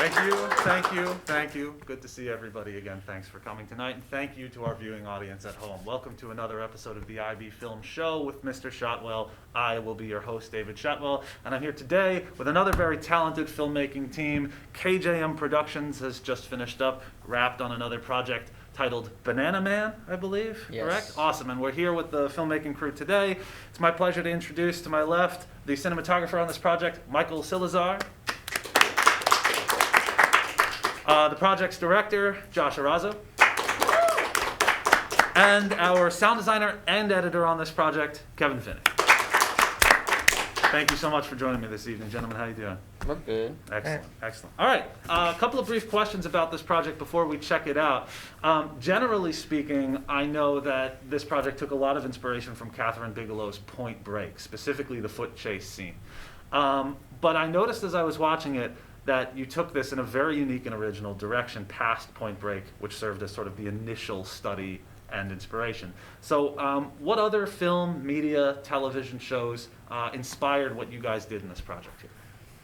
Thank you. Good to see everybody again. Thanks for coming tonight, and thank you to our viewing audience at home. Welcome to another episode of the IB Film Show with Mr. Shotwell. I will be your host, David Shotwell, and I'm here today with another very talented filmmaking team. KJM Productions has just finished up, wrapped on another project titled Banana Man, I believe, Yes. Correct? Awesome, and we're here with the filmmaking crew today. It's my pleasure to introduce to my left the cinematographer on this project, Michael Silazar. The project's director, Josh Arazo. And our sound designer and editor on this project, Kevin Finney. Thank you so much for joining me this evening, gentlemen. How are you doing? We're good. Excellent, excellent. All right, a couple of brief questions about this project before we check it out. Generally speaking, I know that this project took a lot of inspiration from Catherine Bigelow's Point Break, specifically the foot chase scene. But I noticed as I was watching it that you took this in a very unique and original direction past Point Break, which served as sort of the initial study and inspiration. So what other film, media, television shows inspired what you guys did in this project here?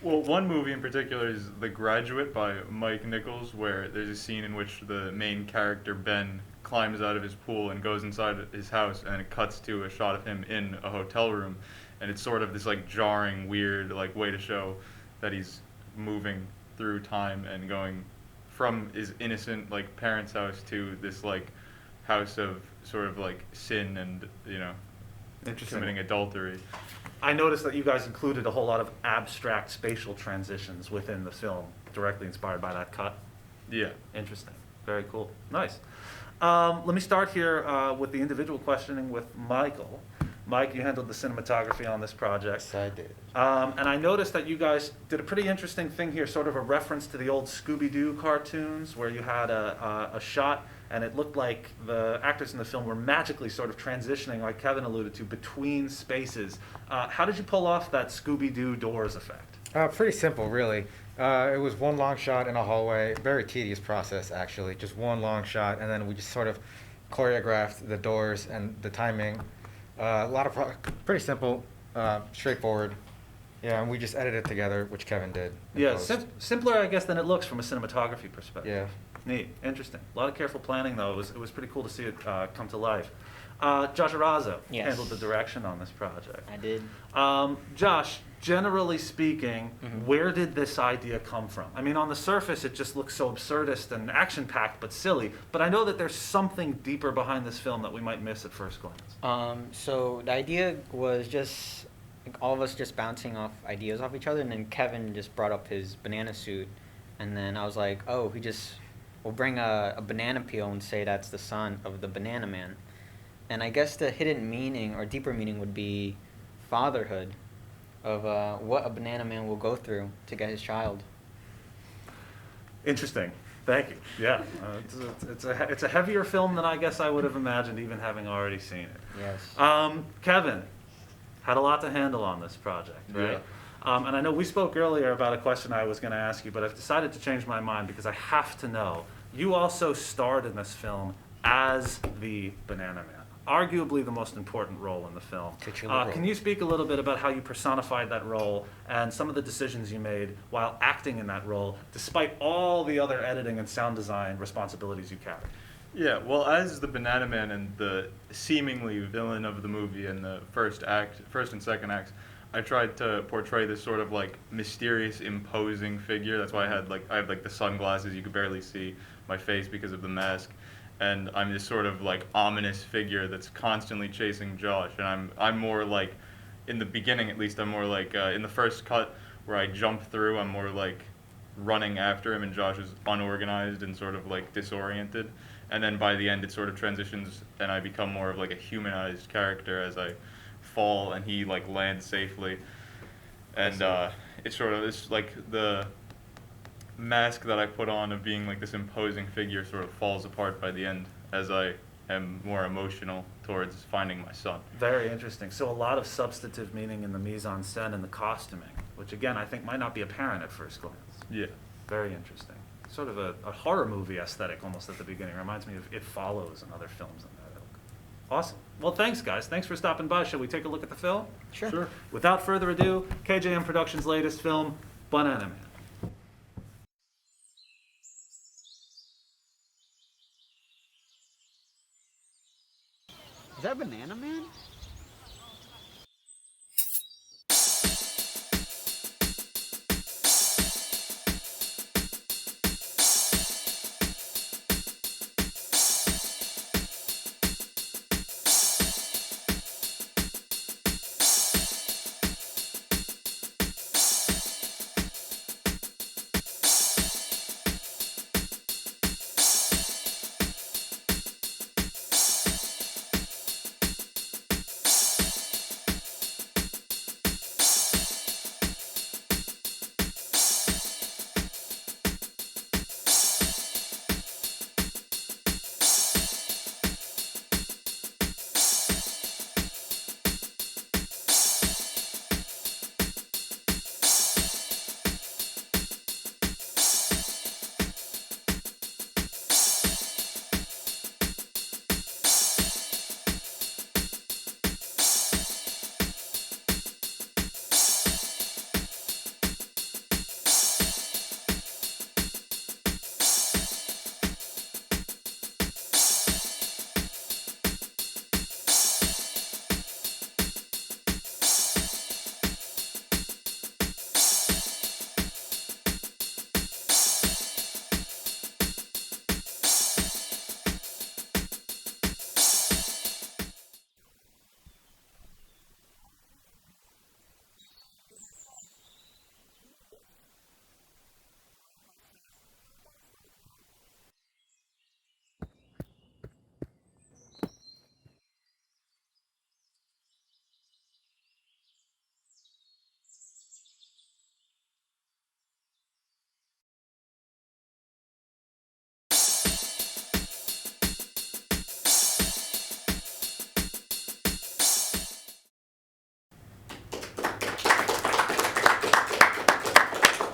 Well, one movie in particular is The Graduate by Mike Nichols, where there's a scene in which the main character, Ben, climbs out of his pool and goes inside his house, and it cuts to a shot of him in a hotel room, and it's sort of this like jarring, weird like way to show that he's moving through time and going from his innocent like parents' house to this like house of sort of like sin and, you know, committing adultery. I noticed that you guys included a whole lot of abstract spatial transitions within the film, directly inspired by that cut. Yeah. Interesting. Very cool. Nice. Let me start here with the individual questioning with Michael. Mike, you handled the cinematography on this project. Yes, I did. And I noticed that you guys did a pretty interesting thing here, sort of a reference to the old Scooby-Doo cartoons, where you had a shot, and it looked like the actors in the film were magically sort of transitioning, like Kevin alluded to, between spaces. How did you pull off that Scooby-Doo doors effect? Pretty simple, really. It was one long shot in a hallway. Very tedious process, actually. Just one long shot, and then we just sort of choreographed the doors and the timing. Pretty simple, straightforward. Yeah, and we just edited it together, which Kevin did. Yeah, simpler, I guess, than it looks from a cinematography perspective. Yeah. Neat, interesting. A lot of careful planning, though. It was pretty cool to see it come to life. Josh Arazo handled the direction on this project. I did. Josh, generally speaking, where did this idea come from? I mean, on the surface, it just looks so absurdist and action-packed, but silly. But I know that there's something deeper behind this film that we might miss at first glance. So the idea was just like, all of us just bouncing off ideas off each other, and then Kevin just brought up his banana suit, and then I was like, oh, we'll bring a banana peel and say that's the son of the Banana Man. And I guess the hidden meaning or deeper meaning would be fatherhood, of what a banana man will go through to get his child. Interesting. Thank you. Yeah, it's a heavier film than I guess I would have imagined, even having already seen it. Yes. Kevin had a lot to handle on this project, right? Yeah. And I know we spoke earlier about a question I was going to ask you, but I've decided to change my mind because I have to know. You also starred in this film as the Banana Man, arguably the most important role in the film. Can you speak a little bit about how you personified that role and some of the decisions you made while acting in that role, despite all the other editing and sound design responsibilities you carried? Yeah, well, as the Banana Man and the seemingly villain of the movie in the first and second acts, I tried to portray this sort of like mysterious, imposing figure. That's why I have like the sunglasses. You could barely see my face because of the mask. And I'm this sort of like ominous figure that's constantly chasing Josh. And I'm more like, in the beginning at least, I'm more like in the first cut where I jump through, I'm more like running after him, and Josh is unorganized and sort of like disoriented. And then by the end, it sort of transitions, and I become more of like a humanized character as I fall, and he like lands safely. And it's like the mask that I put on of being like this imposing figure sort of falls apart by the end as I am more emotional towards finding my son. Very interesting. So a lot of substantive meaning in the mise-en-scène and the costuming, which again I think might not be apparent at first glance. Yeah. Very interesting. Sort of a horror movie aesthetic almost at the beginning. Reminds me of It Follows and other films in that ilk. Awesome. Well, thanks, guys. Thanks for stopping by. Shall we take a look at the film? Sure. Without further ado, KJM Productions' latest film, Banana Man. Is that Banana Man?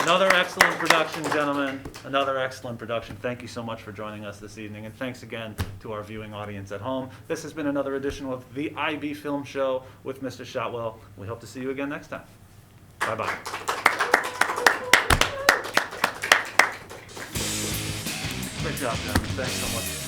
Another excellent production, gentlemen. Another excellent production. Thank you so much for joining us this evening. And thanks again to our viewing audience at home. This has been another edition of the IB Film Show with Mr. Shotwell. We hope to see you again next time. Bye-bye. Great job, gentlemen. Thanks so much.